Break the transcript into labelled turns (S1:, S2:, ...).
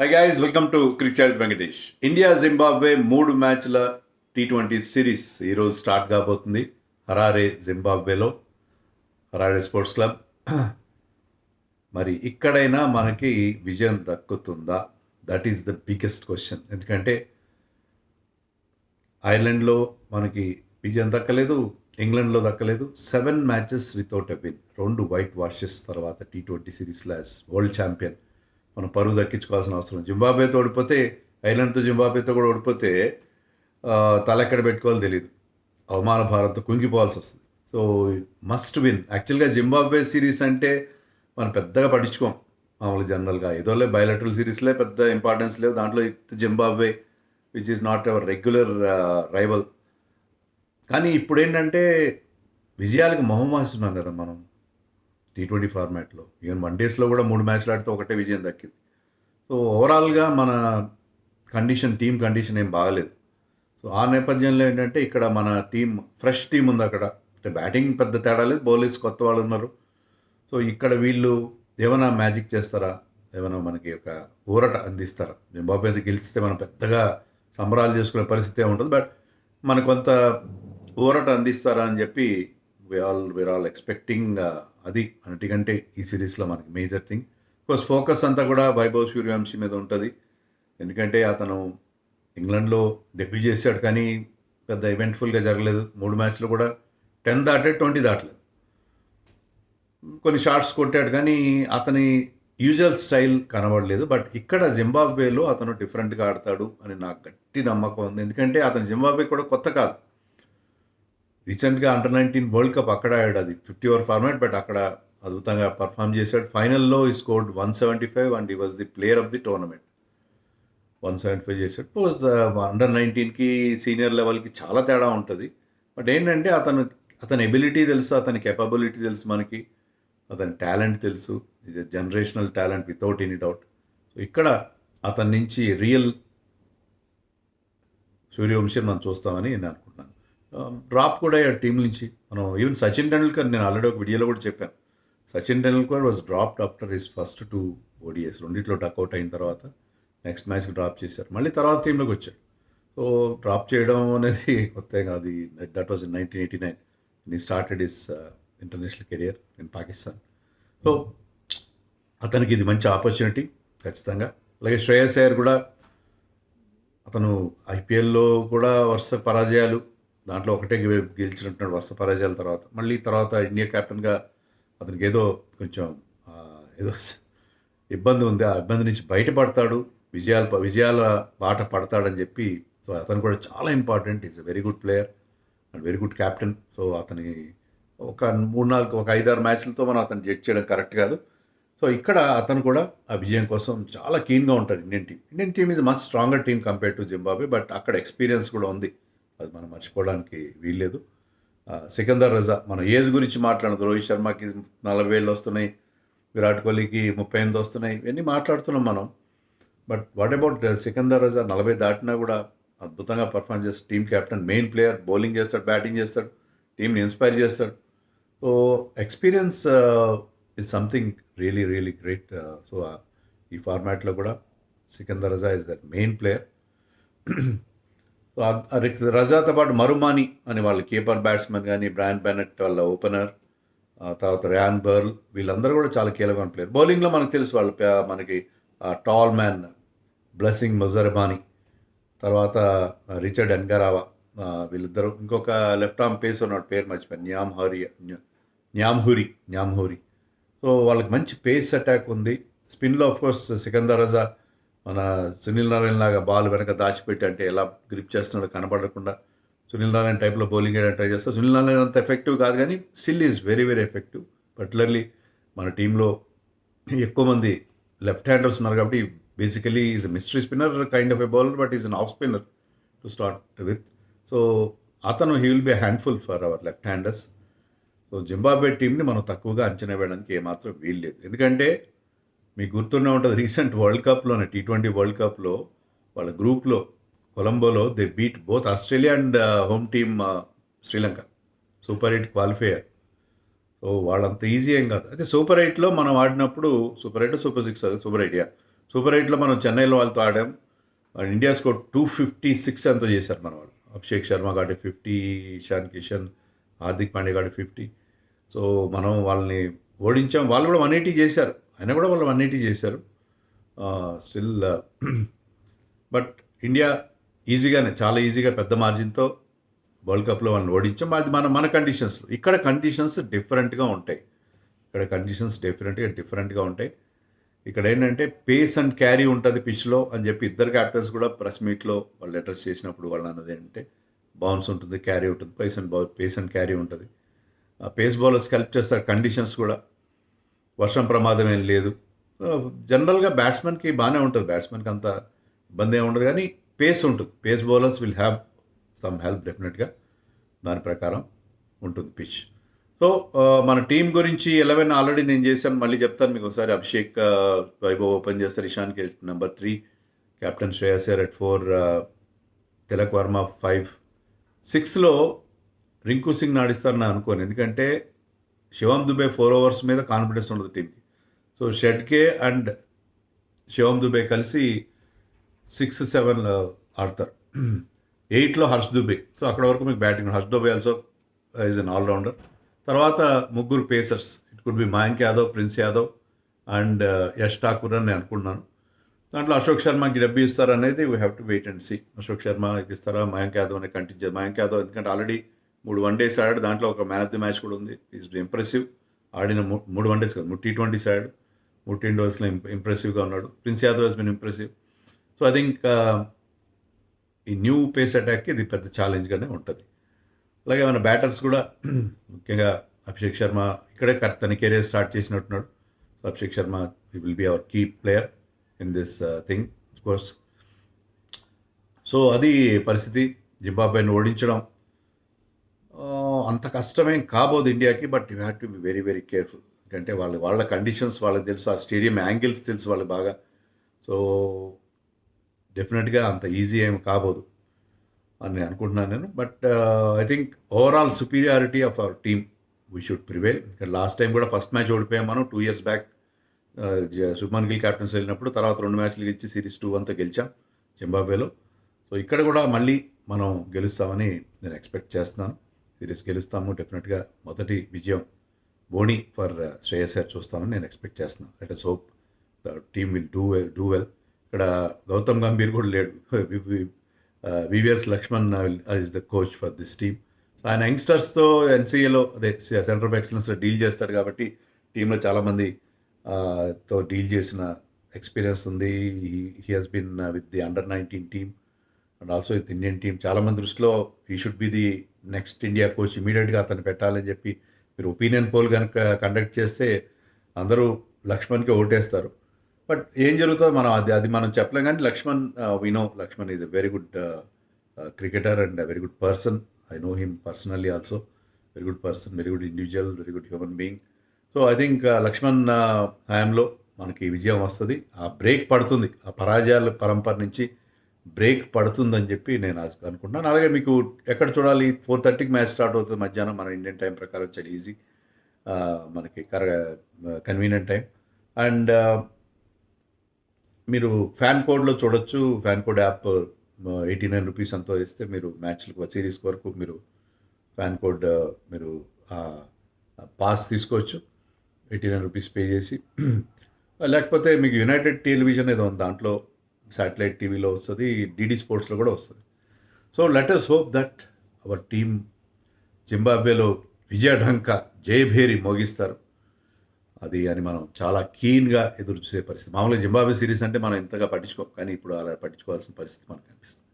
S1: Hi guys, welcome to cricket Venkatesh. India Zimbabwe 3 మ్యాచ్ల T20 series ఈరోజు start కాబోతుంది Harare జింబాబ్వేలో, హరారే స్పోర్ట్స్ క్లబ్. మరి ఇక్కడైనా మనకి విజయం దక్కుతుందా? That is the biggest question. ఎందుకంటే ఐర్లాండ్లో మనకి విజయం దక్కలేదు, ఇంగ్లాండ్లో దక్కలేదు. 7 matches without a win, 2 whitewashes తర్వాత T20 సిరీస్లో యాజ్ వరల్డ్ ఛాంపియన్ మనం పరువు దక్కించుకోవాల్సిన అవసరం. జింబాబ్వేతో ఓడిపోతే, ఐర్లాండ్తో జింబాబ్వేతో కూడా ఓడిపోతే తల ఎక్కడ పెట్టుకోవాలో తెలియదు, అవమాన భారంతో కుంగిపోవాల్సి వస్తుంది. So must win. యాక్చువల్గా జింబాబ్వే సిరీస్ అంటే మనం పెద్దగా పట్టించుకోం మామూలు జనరల్గా, ఏదోలే బయలాటరల్ సిరీస్లే పెద్ద ఇంపార్టెన్స్ లేవు. దాంట్లో Zimbabwe which is not our regular rival. కానీ ఇప్పుడు ఏంటంటే విజయాలకు మొహం వాస్తున్నాం కదా మనం T20 ఫార్మాట్లో. ఈవెన్ 1 డేస్లో కూడా 3 మ్యాచ్లు ఆడితే ఒకటే విజయం దక్కింది. సో ఓవరాల్గా మన టీం కండిషన్ ఏం బాగలేదు. సో ఆ నేపథ్యంలో ఏంటంటే ఇక్కడ మన టీం ఫ్రెష్ టీం ఉంది అక్కడ. అంటే బ్యాటింగ్ పెద్ద తేడా లేదు, బౌలర్స్ కొత్త వాళ్ళు ఉన్నారు. సో ఇక్కడ వీళ్ళు ఏమైనా మ్యాజిక్ చేస్తారా, ఏమైనా మనకి ఒక ఊరట అందిస్తారా? జింబాబ్వే గెలిస్తే మనం పెద్దగా సంబరాలు చేసుకునే పరిస్థితి ఉంటుంది, బట్ మనకు కొంత ఊరట అందిస్తారా అని చెప్పి వీఆర్ ఆల్ ఎక్స్పెక్టింగ్. అది అన్నిటికంటే ఈ సిరీస్లో మనకి మేజర్ థింగ్. బికాస్ ఫోకస్ అంతా కూడా వైభవ్ సూర్యవంశీ మీద ఉంటుంది. ఎందుకంటే అతను ఇంగ్లాండ్లో డెబ్యూ చేశాడు, కానీ పెద్ద ఈవెంట్ఫుల్గా జరగలేదు. 3 మ్యాచ్లు కూడా 10 దాటే 20 దాటలేదు. కొన్ని షాట్స్ కొట్టాడు, కానీ అతని యూజువల్ స్టైల్ కనబడలేదు. బట్ ఇక్కడ జింబాబ్వేలో అతను డిఫరెంట్గా ఆడతాడు అని నాకు గట్టి నమ్మకం ఉంది. ఎందుకంటే అతను జింబాబ్వే కూడా కొత్త కాదు. రీసెంట్గా అండర్-19 వరల్డ్ కప్ అక్కడ ఆడాడు, అది 50 ఓవర్ ఫార్మాట్, బట్ అక్కడ అద్భుతంగా పర్ఫామ్ చేశాడు. ఫైనల్లో ఈ స్కోర్డ్ 175 అండ్ ఈ was the player of the tournament. 175 చేశాడు. పోస్ట్ అండర్-19కి సీనియర్ లెవెల్కి చాలా తేడా ఉంటుంది. బట్ ఏంటంటే అతని ఎబిలిటీ తెలుసు, అతని కెపబిలిటీ తెలుసు మనకి, అతని టాలెంట్ తెలుసు. ఇది generational talent without any doubt. So ఇక్కడ అతని నుంచి రియల్ సూర్యవంశీ మనం చూస్తామని నేను అనుకుంటున్నాను. డ్రాప్ కూడా అయ్యాడు టీం నుంచి. మనం ఈవెన్ సచిన్ టెండూల్కర్, నేను ఆల్రెడీ ఒక వీడియోలో కూడా చెప్పాను, Sachin Tendulkar was dropped after his first 2 ODIs. రెండిట్లో డక్అవుట్ అయిన తర్వాత నెక్స్ట్ మ్యాచ్కి డ్రాప్ చేశారు, మళ్ళీ తర్వాత టీంలోకి వచ్చాడు. సో డ్రాప్ చేయడం అనేది కొత్త కాదు. That was in 1989 he started his international career in Pakistan. So అతనికి ఇది మంచి ఆపర్చునిటీ ఖచ్చితంగా. అలాగే శ్రేయస్ అయ్యర్ కూడా, అతను ఐపీఎల్లో కూడా వరుస పరాజయాలు, దాంట్లో ఒకటే గెలిచినట్టున్నాడు వరుస పరాజయాల తర్వాత. మళ్ళీ తర్వాత ఇండియా కెప్టెన్గా అతనికి ఏదో కొంచెం ఏదో ఇబ్బంది ఉంది, ఆ ఇబ్బంది నుంచి బయటపడతాడు, విజయాల బాట పడతాడని చెప్పి. సో అతను కూడా చాలా important. Is a very good player and very good captain. So అతని ఒక 5-6 మ్యాచ్లతో మనం అతను జడ్జ్ చేయడం కరెక్ట్ కాదు. సో ఇక్కడ అతను కూడా ఆ విజయం కోసం చాలా కీన్గా ఉంటాడు. Indian team is must stronger team compare to Zimbabwe, but అక్కడ ఎక్స్పీరియన్స్ కూడా ఉంది, అది మనం మర్చిపోవడానికి వీల్లేదు. సికందర్ రజా, మన ఏజ్ గురించి మాట్లాడదు. రోహిత్ శర్మకి 40 ఏళ్ళు వస్తున్నాయి, విరాట్ కోహ్లీకి 38 వస్తున్నాయి, ఇవన్నీ మాట్లాడుతున్నాం మనం. But what about Sikandar Raza? 40 దాటినా కూడా అద్భుతంగా పర్ఫామ్ చేస్తాడు. Team captain, main player, bowling చేస్తాడు, బ్యాటింగ్ చేస్తాడు, టీంని ఇన్స్పైర్ చేస్తాడు. So experience is something really really great. So ఈ ఫార్మాట్లో కూడా Sikandar Raza is that main player. So రజాతో పాటు మరుమాని అని వాళ్ళ కీపర్ బ్యాట్స్మెన్, కానీ బ్రాయన్ బెనెట్ వాళ్ళ ఓపెనర్, తర్వాత ర్యాన్ బర్ల్, వీళ్ళందరూ కూడా చాలా కీలకమైన ప్లేయర్. బౌలింగ్లో మనకు తెలుసు వాళ్ళు, మనకి టాల్ మ్యాన్ బ్లెస్సింగ్ మొజర్బానీ, తర్వాత రిచర్డ్ ఎన్గరావా, వీళ్ళిద్దరు. ఇంకొక లెఫ్ట్ ఆర్మ్ పేస్ ఉన్నాడు, పేరు మర్చిపోయాను, న్యామ్హూరి. సో వాళ్ళకి మంచి పేస్ అటాక్ ఉంది. స్పిన్లో ఆఫ్కోర్స్ సికందర్ రజా మన సునీల్ నారాయణ లాగా బాల్ వెనక దాచిపెట్టి, అంటే ఎలా గ్రిప్ చేస్తున్నాడో కనపడకుండా సునీల్ నారాయణ టైప్లో బౌలింగ్ వేయడానికి ట్రై చేస్తారు. సునీల్ నారాయణ అంత ఎఫెక్టివ్ కాదు, కానీ still is very very effective. Particularly మన టీంలో ఎక్కువ మంది లెఫ్ట్ హ్యాండర్స్ ఉన్నారు కాబట్టి basically is a mystery spinner kind of a bowler, but is an off spinner to start with. So అతను he will be handful for our left handers. So Zimbabwe టీంని మనం తక్కువగా అంచనా వేయడానికి ఏమాత్రం వీల్లేదు. ఎందుకంటే మీకు గుర్తుండే ఉంటుంది, రీసెంట్ వరల్డ్ కప్లోనే T20 వరల్డ్ కప్లో వాళ్ళ గ్రూప్లో కొలంబోలో they beat both Australia and home team Sri Lanka. Super 8 qualifier. So వాళ్ళంత ఈజీ ఏం కాదు. అయితే సూపర్ 8లో మనం ఆడినప్పుడు, సూపర్ 8 సూపర్ 6, అది సూపర్ 8, సూపర్ 8లో మనం చెన్నైలో వాళ్ళతో ఆడాం. ఇండియా స్కోర్ 256 ఎంతో చేశారు మన వాళ్ళు. అభిషేక్ శర్మ గాడి 50, ఇషాన్ కిషన్, హార్దిక్ పాండ్యా గాడి 50. సో మనం వాళ్ళని ఓడించాం. వాళ్ళు కూడా 180 చేశారు. అయినా కూడా వాళ్ళు 180 చేశారు. స్టిల్ బట్ ఇండియా ఈజీగానే, చాలా ఈజీగా పెద్ద మార్జిన్తో వరల్డ్ కప్లో వాళ్ళని ఓడించాం. అది మన కండిషన్స్లో. ఇక్కడ కండిషన్స్ డిఫరెంట్గా ఉంటాయి. డిఫరెంట్గా ఉంటాయి. ఇక్కడ ఏంటంటే పేస్ అండ్ క్యారీ ఉంటుంది పిచ్లో అని చెప్పి ఇద్దరు క్యాప్టెన్స్ కూడా ప్రెస్ మీట్లో వాళ్ళు అడ్రస్ చేసినప్పుడు వాళ్ళు అన్నది ఏంటంటే బౌన్స్ ఉంటుంది, క్యారీ ఉంటుంది, పేస్ అండ్ క్యారీ ఉంటుంది. పేస్ బౌలర్స్కి హెల్ప్ చేస్తారు కండిషన్స్ కూడా. వర్షం ప్రమాదం ఏం లేదు. జనరల్గా బ్యాట్స్మెన్కి బాగానే ఉంటుంది, బ్యాట్స్మెన్కి అంత ఇబ్బంది ఏమి ఉండదు, కానీ పేస్ ఉంటుంది. Face bowlers will have some help డెఫినెట్గా. దాని ప్రకారం ఉంటుంది పిచ్. సో మన టీం గురించి 11 ఆల్రెడీ నేను చేశాను, మళ్ళీ చెప్తాను మీకు ఒకసారి. అభిషేక్, వైభవ్ ఓపెన్ చేస్తారు, ఇషాన్ కి number 3, captain Shreyas Iyer at 4, Tilak Varma 5. 6లో రింకు సింగ్ ఆడిస్తారని అనుకోను, ఎందుకంటే శివం దుబే 4 overs మీద కాన్ఫిడెన్స్ ఉండదు టీంకి. సో షెడ్కే అండ్ శివం దుబే కలిసి 6-7 ఆడతారు. 8లో హర్ష్ దుబే. సో అక్కడ వరకు మీకు batting. Harsh Dube also is an allrounder. తర్వాత ముగ్గురు pacers, it could be Mayank Yadav, Prince Yadav and Yash Thakur అని నేను అనుకుంటున్నాను. దాంట్లో అశోక్ శర్మకి డబ్బు ఇస్తారనేది we have to wait and see. Ashok శర్మకి ఇస్తారా, మయాంక్ యాదవ్ అనే కంటిన్యూ. మయాంక్ యాదవ్ ఎందుకంటే ఆల్రెడీ 3 వన్డేస్ ఆడాడు, దాంట్లో ఒక మ్యాన్ ఆఫ్ ది మ్యాచ్ కూడా ఉంది. Is impressive. ఆడిన 3 వన్డేస్ కాదు, 3 T20s ఆడాడు, 3 T20sలో ఇంప్రెసివ్గా ఉన్నాడు. Prince Yadav he's been impressive. So I think ఈ న్యూ పేస్ అటాక్కి ఇది పెద్ద ఛాలెంజ్గానే ఉంటుంది. అలాగే మన బ్యాటర్స్ కూడా ముఖ్యంగా అభిషేక్ శర్మ ఇక్కడే తన కెరీర్ స్టార్ట్ చేసినట్టున్నాడు. So Abhishek Sharma will be our key player in this thing of course. So అది పరిస్థితి. జింబాబ్వేని ఓడించడం అంత కష్టమేం కాబోదు ఇండియాకి, but you have to be very very careful. ఎందుకంటే వాళ్ళ కండిషన్స్ వాళ్ళకి తెలుసు, ఆ స్టేడియం యాంగిల్స్ తెలుసు వాళ్ళకి బాగా. సో డెఫినెట్గా అంత ఈజీ ఏమి కాబోదు అని నేను అనుకుంటున్నాను నేను. But I think overall superiority of our team we should prevail. ఇక్కడ లాస్ట్ టైం కూడా ఫస్ట్ మ్యాచ్ ఓడిపోయాం మనం 2 years back. Shubman Gill captains వెళ్ళినప్పుడు. తర్వాత 2 మ్యాచ్లు గెలిచి సిరీస్ 2-1తో గెలిచాం జింబాబ్వేలో. సో ఇక్కడ కూడా మళ్ళీ మనం గెలుస్తామని నేను ఎక్స్పెక్ట్ చేస్తున్నాను. సిరీస్ గెలుస్తాము డెఫినెట్గా. మొదటి విజయం బోనీ ఫర్ శ్రేయస్ అయ్యర్ చూస్తామని నేను ఎక్స్పెక్ట్ చేస్తున్నాను. Let us hope the team will do well. ఇక్కడ గౌతమ్ గంభీర్ కూడా లేడు. VVS Laxman is the coach for this team. So ఆయన యంగ్స్టర్స్తో ఎన్సీఏలో అదే సెంటర్ ఆఫ్ ఎక్సలెన్స్లో డీల్ చేస్తాడు కాబట్టి టీంలో చాలామంది తో డీల్ చేసిన ఎక్స్పీరియన్స్ ఉంది. He has been with the under-19 team and also with Indian team. చాలామంది దృష్టిలో he should be the next India coach, ఇమీడియట్గా అతను పెట్టాలని చెప్పి మీరు ఒపీనియన్ పోల్ కనుక కండక్ట్ చేస్తే అందరూ లక్ష్మణ్కి ఓటేస్తారు. బట్ ఏం జరుగుతుందో మనం అది మనం చెప్పలేం. కానీ Laxman, we know Laxman is a very good cricketer and very good person. I know him personally also. Very good person, very good individual, very good human being. So I think Laxman హయాంలో మనకి విజయం వస్తుంది. ఆ బ్రేక్ పడుతుంది, ఆ పరాజయాల పరంపర నుంచి బ్రేక్ పడుతుందని చెప్పి నేను అనుకుంటున్నాను. అలాగే మీకు ఎక్కడ చూడాలి, 4:30కి మ్యాచ్ స్టార్ట్ అవుతుంది మధ్యాహ్నం మన ఇండియన్ టైం ప్రకారం. చాలా ఈజీ, మనకి కన్వీనియంట్ టైం. అండ్ మీరు ఫ్యాన్ కోడ్లో చూడొచ్చు. ఫ్యాన్ కోడ్ యాప్ 89 రూపీస్ అంతా ఇస్తే మీరు మ్యాచ్లకు సిరీస్ వరకు మీరు ఫ్యాన్ కోడ్ మీరు పాస్ తీసుకోవచ్చు 89 రూపీస్ పే చేసి. లేకపోతే మీకు యునైటెడ్ టెలివిజన్ ఏదో ఉంది, దాంట్లో శాటిలైట్ టీవీలో వస్తుంది, డిడి స్పోర్ట్స్లో కూడా వస్తుంది. So let us hope that our team జింబాబ్వేలో విజయఢంక జయభేరి మోగిస్తారు. అది అని మనం చాలా కీన్గా ఎదురు చూసే పరిస్థితి. మామూలుగా జింబాబ్వే సిరీస్ అంటే మనం ఇంతగా పట్టించుకోం, కానీ ఇప్పుడు అలా పట్టించుకోవాల్సిన పరిస్థితి మనకు కనిపిస్తుంది.